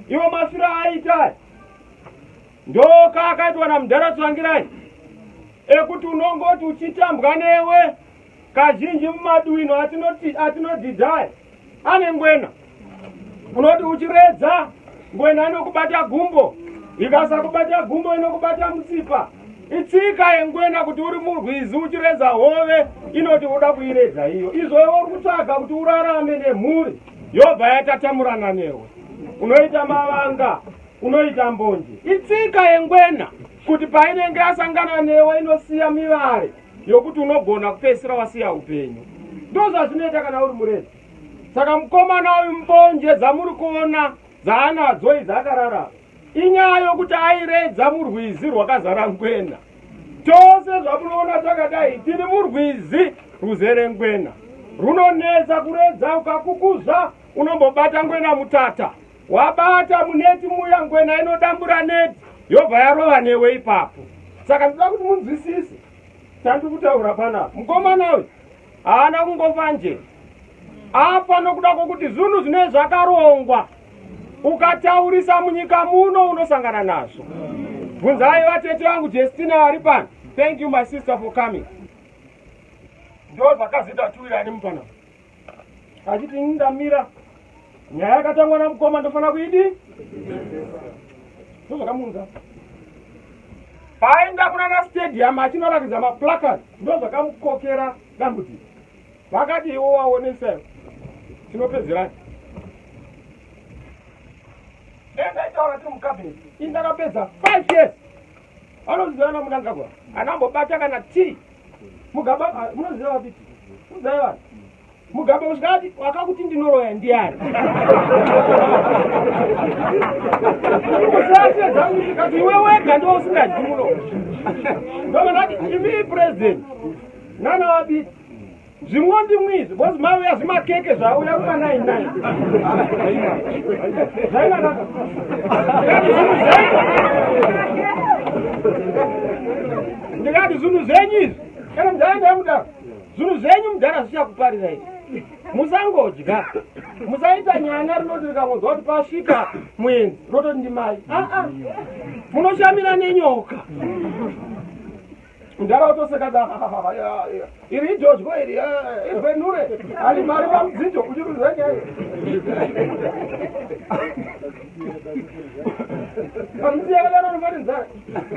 Iwo masura aita ndoka akaitwa naMudharaTsvangirai ekuti unongoti uchitambwa newe kazhinji mumaduino atinodhidhaya ane ngwena. Unoti uchiredza ngwena inokubata gumbo, ikasakubata gumbo inokubata mutsipa. Itsika yengwena kuti uri murwizi uchiredza hove inoti uda kuiredza iyo. Izvo iwe uri kutsvaga kuti urarame nemhuri yobva yatatamurana newe. Unoita mavanga, unoita mbonje. Itsika yengwena kuti painenge asangana newe inosiya mivare yokuti unogona kupedzisira wasiya upenyu. Ndozvazvinoita kana uri muredzi. Saka mukomana uyu mbonje dzamuri kuona dzaanadzo idzakarara inyaya yokuti airedza murwizi rwakazara ngwena. Tose zvamunoona takadai tiri murwizi ruzere ngwena. Runonetsa kuredza, ukakukuza unombobata ngwena mutata. Wabata muneti muya ngwena inodambura neti yobva yarova newe ipapo. Saka ndinoda kuti munzwisise chandiri kutaura panapa. Mukomana uyu haana kungofa nje, apa nokuda kwokuti zvinhu zvine zvakarongwa ukataurisa munyika muno unosangana nazvo. Bvunzai vatete vangu Justina vari pano. Thank you my sister for coming. Ndo zvakazita tuwirani mupana achiti ndamira nyaya yakatangwa namukoma ndofana kuidi ndozvakamunza paenda kunana stadium achinoratidza maplakad ndozvakamukokera dambudziko. Vakati iwo waonesa tinopedzerani enda itaura tiri mucabinet indakapedza 5 years anozivana munangagwa anambobata kana tii mugaba munoziva vapiti muzaiva mugaba usingati wakakuti ndinoroya ndiani usasedza kuti iwe wega ndo usingadyi muno ndokanati imi president nana vapiti zvimwondi mwizi bozi mauya zvimakeke zvauya kuma 99 zvainanaka ndikati zvinhu zvenyu izvi kana mudhara mudaro zvinhu zvenyu mudhara zvichakuparira izvi. Musangodya, musaita nyanya rinoti rikangonzwa kuti pasvika muenzi rototi ndimai. Munoshamira nenyoka. Mudhara otoseka iri idodyo iri irwenure ali mari pamudzinjo kuchiruzenya amusiyakadaronomarinzara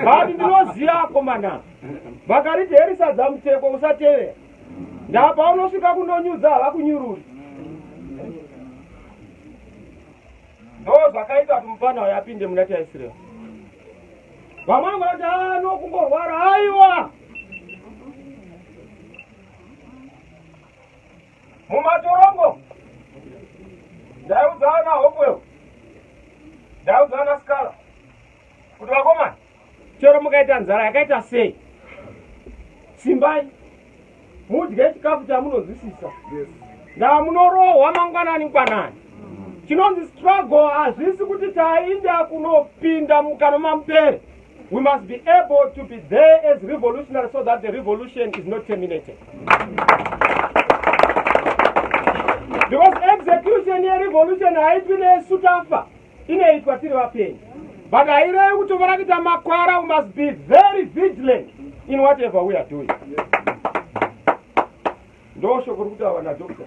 vati ndinoziya komana vakariti herisadza muteko usatevera ndapa unosvika kunonyudza havakunyururi. Ndo zvakaita kuti mufana uyo apinde muna taisireva. Vamwe vanoti nokungorwara aiwa mumatorongo ndaiudzana hokwewo ndaiudzana skala kuti vakomana chero mukaita nzara yakaita sei simbai mudye chikafu chamunozwisisa ndamunorohwa mangwanani ngwanani. Chinonzi struggle hazvisi kuti tainda kunopinda mukano mamupere. We must be able to be there as revolutionary so that the revolution is not terminated. Because execution ye revolution haitwi nesutafa inoitwa tiri vapenyu. But hairevi kuti varakita makwara, we must be very vigilant in whatever we are doing. Ndo shoko rokutaura naDr.